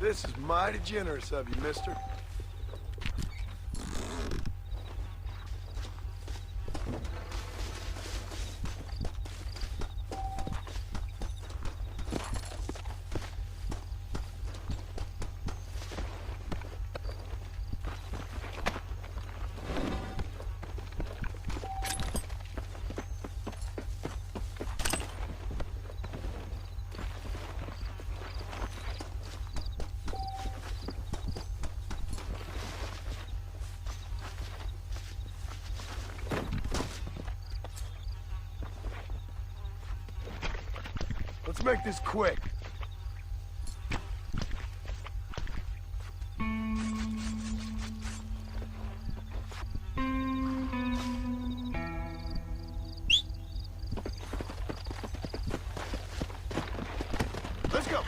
This is mighty generous of you, mister. Let's make this quick. Let's go.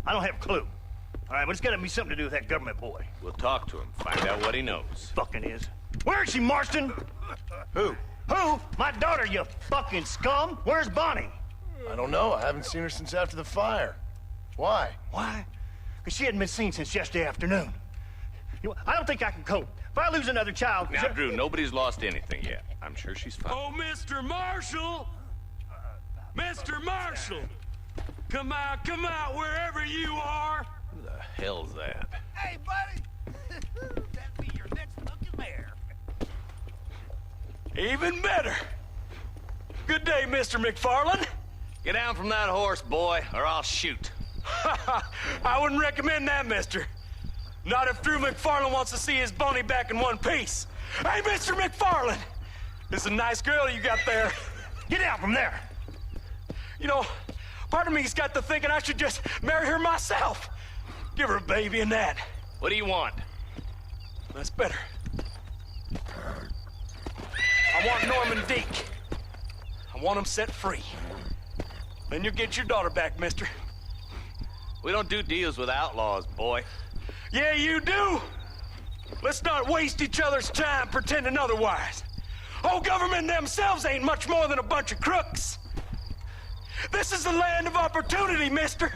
I don't have a clue. All right, but it's gotta be something to do with that government boy. We'll talk to him, find out what he knows. Fucking is. Where is she, Marston? Who? Who? My daughter, you fucking scum. Where's Bonnie? I don't know. I haven't seen her since after the fire. Why? Why? Because she hadn't been seen since yesterday afternoon. You know, I don't think I can cope. If I lose another child... Now, Drew, nobody's lost anything yet. I'm sure she's fine. Oh, Mr. Marshall! Mr. Marshall! Come out, wherever you are! Who the hell's that? Hey, buddy! That'd be your next lucky mare. Even better! Good day, Mr. McFarland. Get down from that horse, boy, or I'll shoot. I wouldn't recommend that, mister. Not if Drew McFarland wants to see his Bonnie back in one piece. Hey, Mr. McFarland! This is a nice girl you got there. Get out from there! You know, part of me's got to thinking I should just marry her myself. Give her a baby and that. What do you want? That's better. I want Norman Deke. I want him set free. Then you'll get your daughter back, mister. We don't do deals with outlaws, boy. Yeah, you do. Let's not waste each other's time pretending otherwise. Oh, government themselves ain't much more than a bunch of crooks. This is the land of opportunity, mister.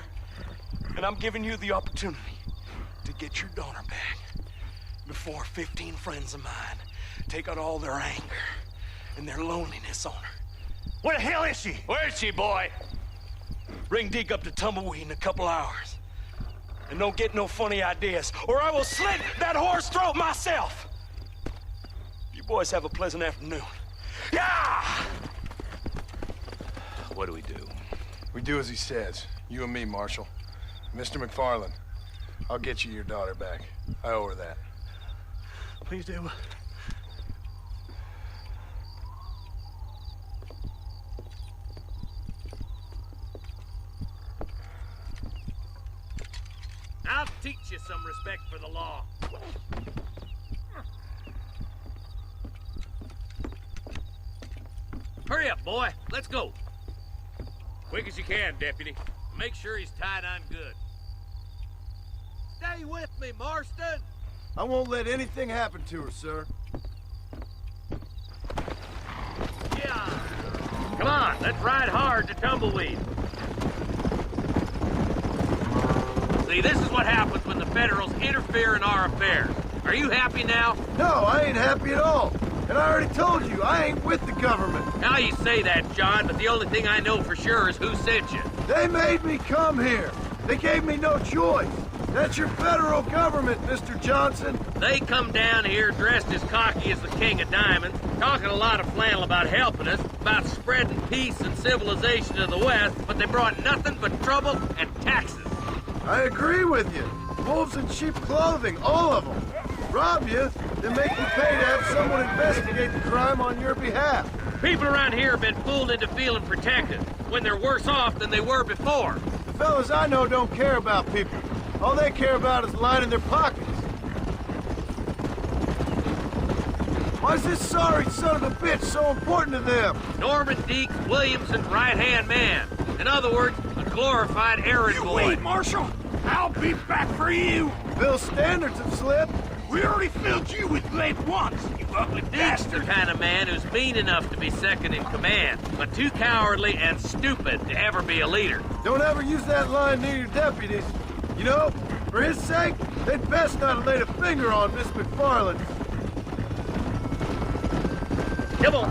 And I'm giving you the opportunity to get your daughter back before 15 friends of mine take out all their anger and their loneliness on her. Where the hell is she? Where is she, boy? Bring Deke up to Tumbleweed in a couple hours. And don't get no funny ideas, or I will slit that horse's throat myself. You boys have a pleasant afternoon. Yeah! What do we do? We do as he says. You and me, Marshal. Mr. McFarland, I'll get you your daughter back. I owe her that. Please do. I'll teach you some respect for the law. Hurry up, boy. Let's go. Quick as you can, Deputy. Make sure he's tied on good. Stay with me, Marston. I won't let anything happen to her, sir. Yeah. Come on, let's ride hard to Tumbleweed. See, this is what happens when the Federals interfere in our affairs. Are you happy now? No, I ain't happy at all. And I already told you, I ain't with the government. Now you say that, John, but the only thing I know for sure is who sent you. They made me come here. They gave me no choice. That's your federal government, Mr. Johnson. They come down here dressed as cocky as the King of Diamonds, talking a lot of flannel about helping us, about spreading peace and civilization to the West, but they brought nothing but trouble and taxes. I agree with you. Wolves in sheep clothing, all of them. Rob you, then make you pay to have someone investigate the crime on your behalf. People around here have been fooled into feeling protected, when they're worse off than they were before. The fellas I know don't care about people. All they care about is lining their pockets. Why is this sorry son of a bitch so important to them? Norman Deek Williamson's right-hand man. In other words, a glorified errand boy. Wait, Marshal! I'll be back for you! Bill's standards have slipped. We already filled you with lead once, you ugly Deek's the bastard! kind of man who's mean enough to be second in command, but too cowardly and stupid to ever be a leader. Don't ever use that line near your deputies. You know, for his sake, they'd best not have laid a finger on Miss McFarland. Come on.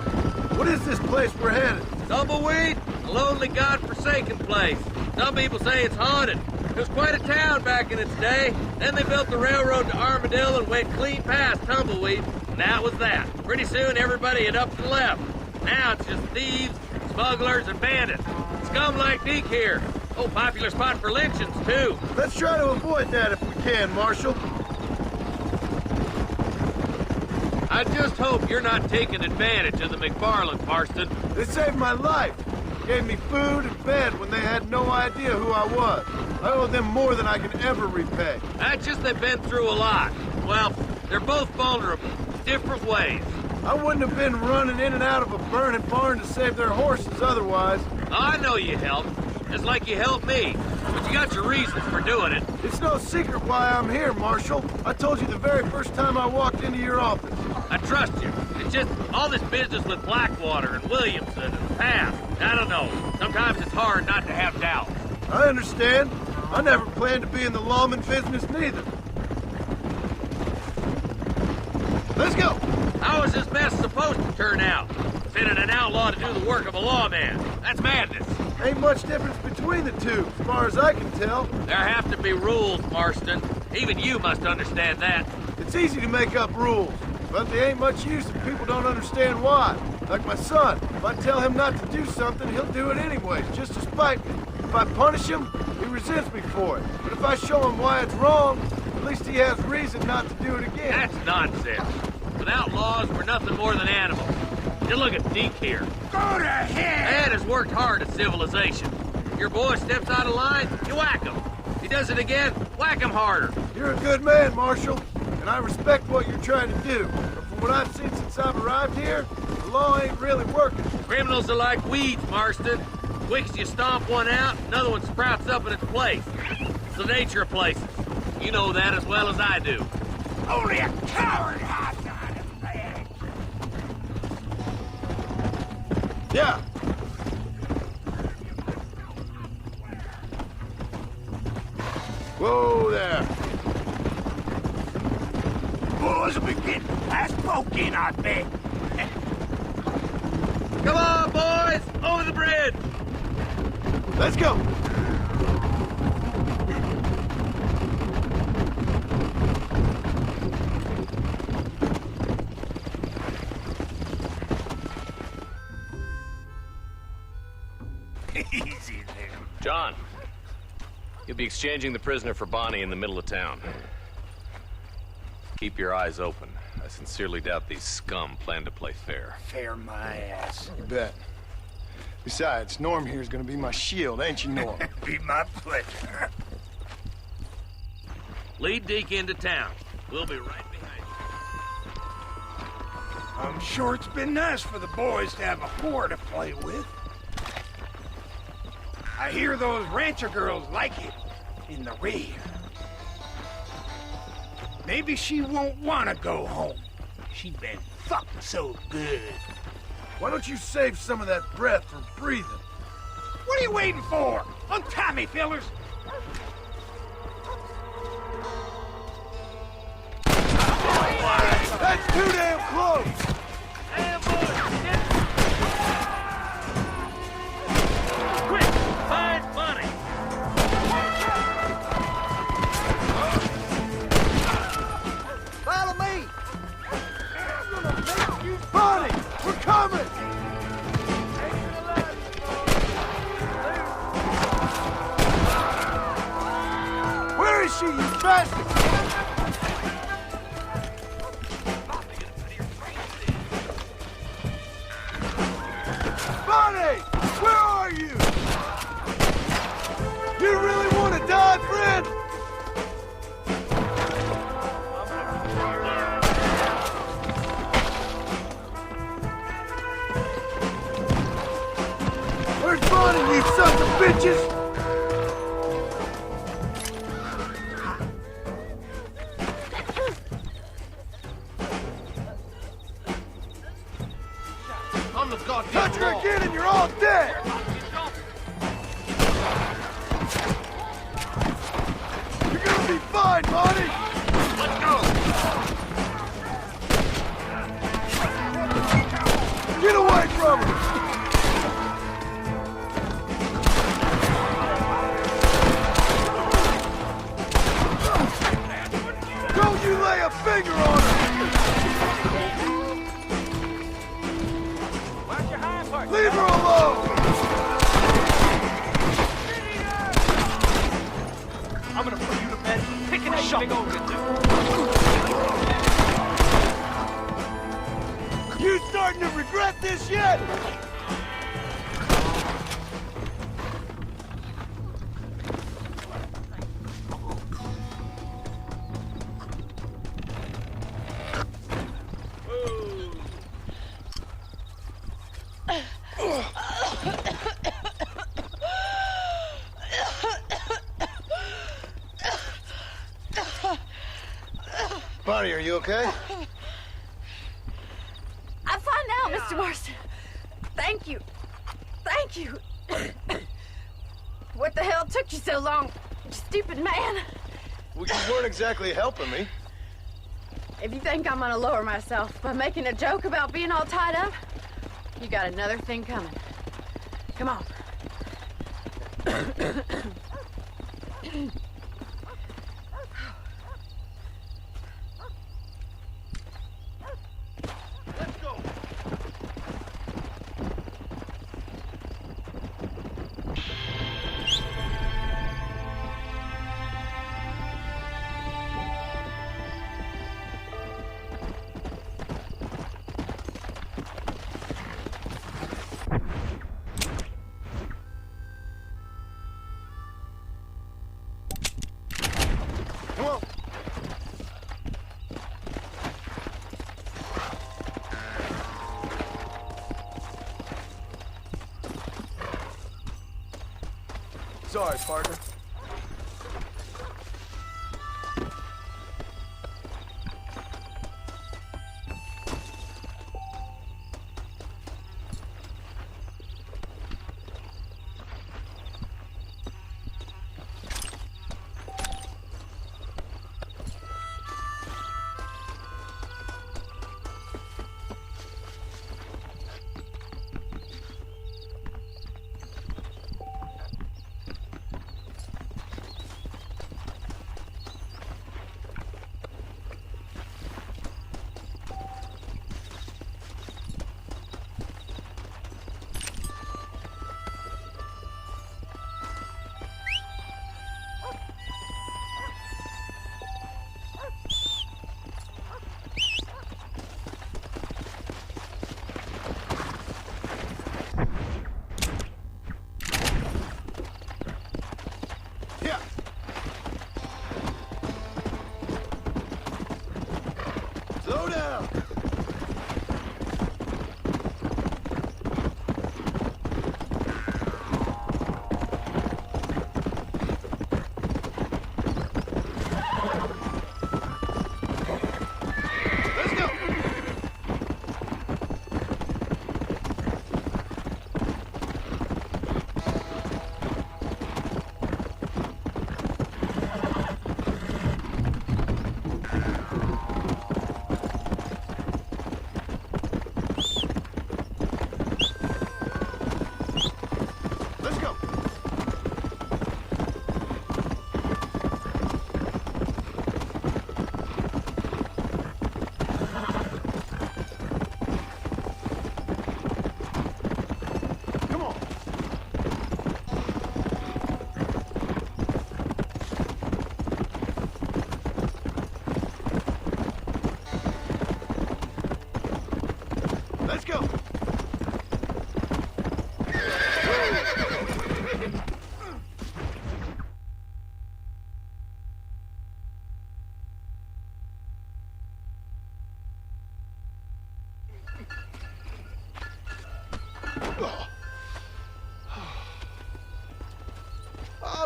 What is this place we're headed? Tumbleweed, a lonely, god-forsaken place. Some people say it's haunted. It was quite a town back in its day. Then they built the railroad to Armadillo and went clean past Tumbleweed. And that was that. Pretty soon, everybody had up and left. Now it's just thieves, smugglers, and bandits. Scum like Deke here. Oh, popular spot for lynchings, too. Let's try to avoid that if we can, Marshal. I just hope you're not taking advantage of the McFarlands, Marston. They saved my life. Gave me food and bed when they had no idea who I was. I owe them more than I can ever repay. That's just they've been through a lot. Well, they're both vulnerable, different ways. I wouldn't have been running in and out of a burning barn to save their horses otherwise. I know you helped, just like you helped me. But you got your reasons for doing it. It's no secret why I'm here, Marshal. I told you the very first time I walked into your office. I trust you. It's just all this business with Blackwater and Williamson and the past. I don't know. Sometimes it's hard not to have doubt. I understand. I never planned to be in the lawman business neither. Let's go! How is this mess supposed to turn out? Sending an outlaw to do the work of a lawman. That's madness. Ain't much difference between the two, as far as I can tell. There have to be rules, Marston. Even you must understand that. It's easy to make up rules, but they ain't much use if people don't understand why. Like my son, if I tell him not to do something, he'll do it anyway, just to spite me. If I punish him, he resents me for it. But if I show him why it's wrong, at least he has reason not to do it again. That's nonsense. Without laws, we're nothing more than animals. You look at Deke here. Go to hell! Dad has worked hard at civilization. Your boy steps out of line, you whack him. He does it again, whack him harder. You're a good man, Marshal, and I respect what you're trying to do. But from what I've seen since I've arrived here, the law ain't really working. Criminals are like weeds, Marston. Quick as you stomp one out, another one sprouts up in its place. It's the nature of places. You know that as well as I do. Only a coward hides behind his back! Yeah. Whoa there. Boys will be getting past poking, I bet. Come on, boys! Over the bridge! Let's go. Easy there. John, you'll be exchanging the prisoner for Bonnie in the middle of town. Keep your eyes open. I sincerely doubt these scum plan to play fair. Fair my ass. You bet. Besides, Norm here's gonna be my shield, ain't you, Norm? Be my pleasure. Lead Deke into town. We'll be right behind I'm sure it's been nice for the boys to have a whore to play with. I hear those rancher girls like it in the rear. Maybe she won't want to go home. She's been fucked so good. Why don't you save some of that breath for breathing? What are you waiting for? Untie me, fellers! That's too damn close! Quick! Find Bonnie! Follow me! Bonnie! We're coming! Where is she, you bastard? Bonnie! Where are you? You really want to die, friend? Where's Bonnie, you sons of bitches? On the goddamn Touch her wall. again and you're all dead! You're gonna be fine, Bonnie! Let's go! Get away from her! Don't you lay a finger on her! Leave her alone! I'm gonna put you to bed. Picking a shovel. You starting to regret this yet? Bonnie, are you okay? I'm fine now, Mr. Marston. Thank you. Thank you. What the hell took you so long, you stupid man? Well, you weren't exactly helping me. If you think I'm gonna lower myself by making a joke about being all tied up, you got another thing coming. Come on. Come on. Sorry, partner.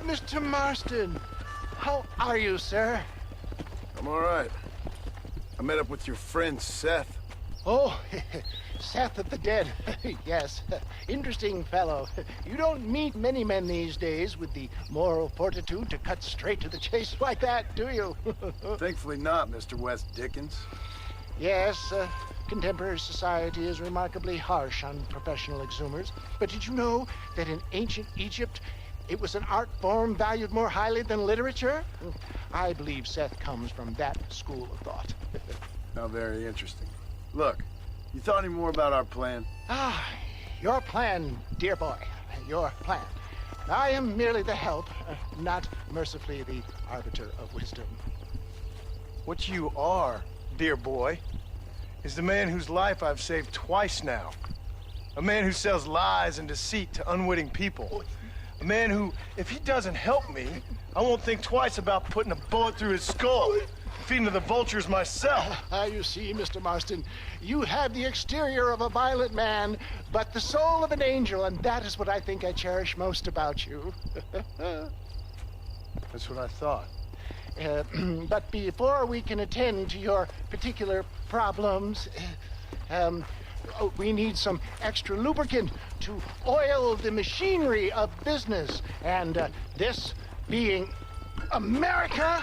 Mr. Marston. How are you, sir? I'm all right. I met up with your friend, Seth. Oh, Seth of the Dead. Yes, interesting fellow. You don't meet many men these days with the moral fortitude to cut straight to the chase like that, do you? Thankfully not, Mr. West Dickens. Yes, contemporary society is remarkably harsh on professional exhumers. But did you know that in ancient Egypt, it was an art form valued more highly than literature? I believe Seth comes from that school of thought. How very interesting. Look, you thought any more about our plan? Ah, your plan, dear boy. Your plan. I am merely the help, not mercifully the arbiter of wisdom. What you are, dear boy, is the man whose life I've saved twice now. A man who sells lies and deceit to unwitting people. A man who, if he doesn't help me, I won't think twice about putting a bullet through his skull. Feeding to the vultures myself. You see, Mr. Marston, you have the exterior of a violent man, but the soul of an angel, and that is what I think I cherish most about you. That's what I thought. But before we can attend to your particular problems, we need some extra lubricant to oil the machinery of business. And this being America,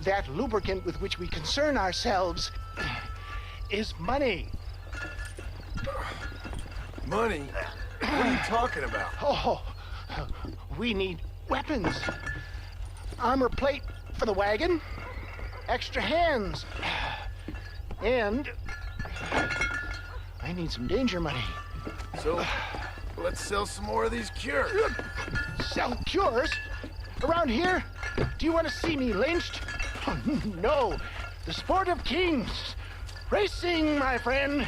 that lubricant with which we concern ourselves is money. Money? What are you talking about? Oh, we need weapons. Armor plate for the wagon, extra hands, and I need some danger money. So, let's sell some more of these cures. Sell cures? Around here? Do you want to see me lynched? Oh, no. The sport of kings. Racing, my friend.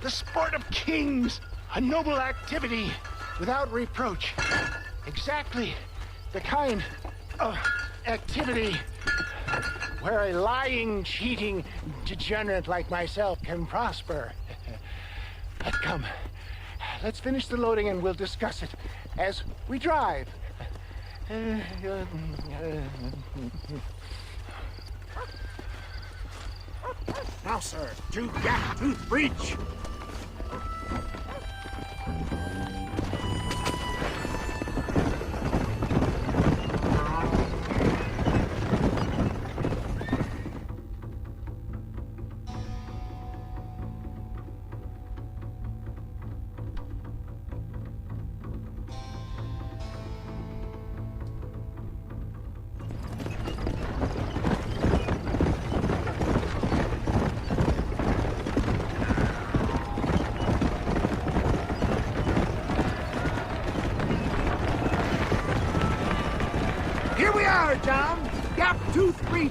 The sport of kings. A noble activity without reproach. Exactly the kind of activity where a lying, cheating degenerate like myself can prosper. But come, let's finish the loading and we'll discuss it as we drive. Now, sir, to Gap-Tooth Breach. Here we are, John. Gap-Tooth Breach.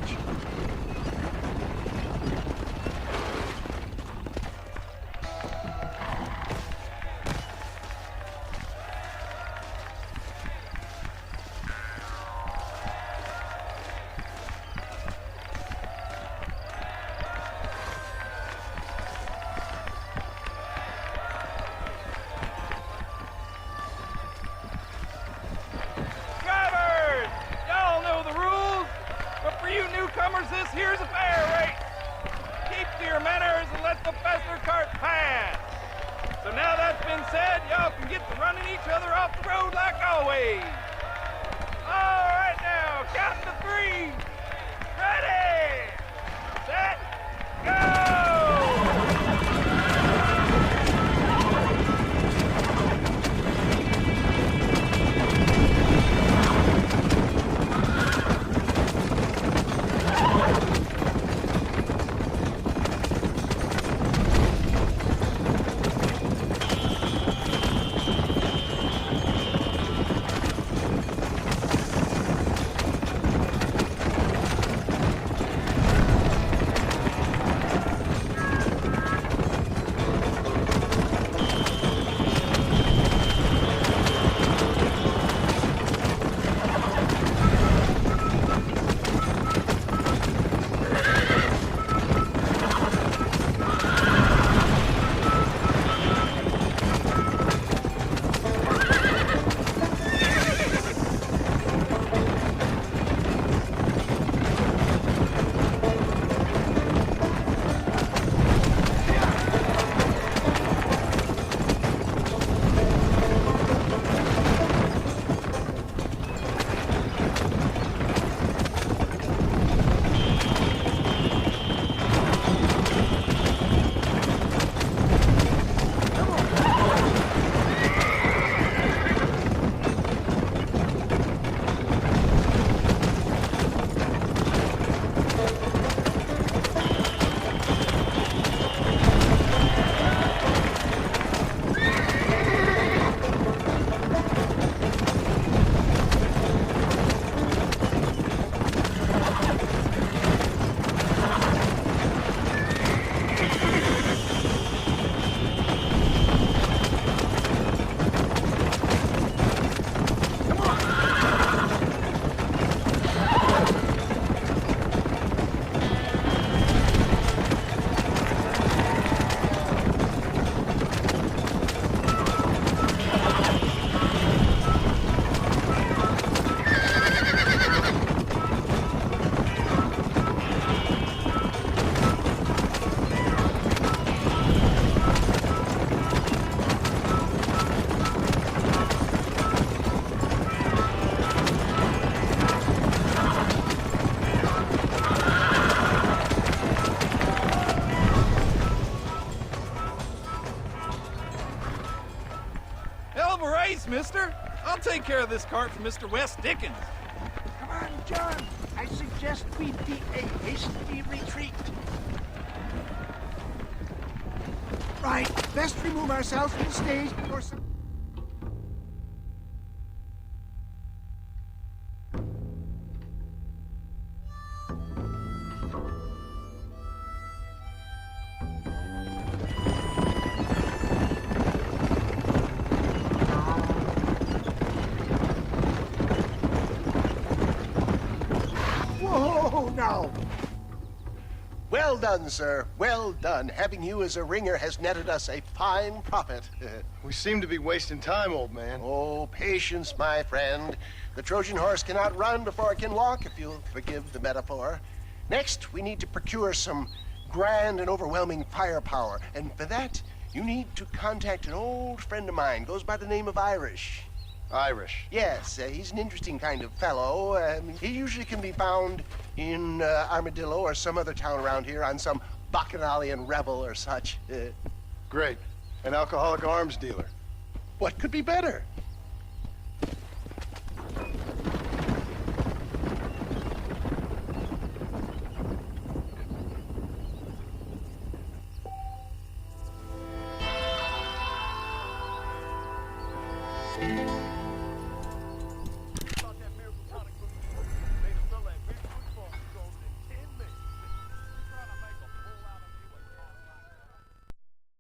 Drivers! Y'all know the rules, but for you newcomers, this here's a fair race. Keep to your manners and let the faster cart pass. So now that's been said, y'all can get to running each other off the road like always. All right now, counting to 3. Ready, set, go! Hell of a race, mister. I'll take care of this cart for Mr. West Dickens. Come on, John. I suggest we beat a hasty retreat. Right, best remove ourselves from the stage before some... Whoa, now! Well done, sir. Well done. Having you as a ringer has netted us a fine profit. We seem to be wasting time, old man. Oh, patience, my friend. The Trojan horse cannot run before it can walk, if you'll forgive the metaphor. Next, we need to procure some grand and overwhelming firepower. And for that, you need to contact an old friend of mine. Goes by the name of Irish. Irish? Yes, he's an interesting kind of fellow. He usually can be found in Armadillo or some other town around here on some bacchanalian revel or such. Great. An alcoholic arms dealer. What could be better?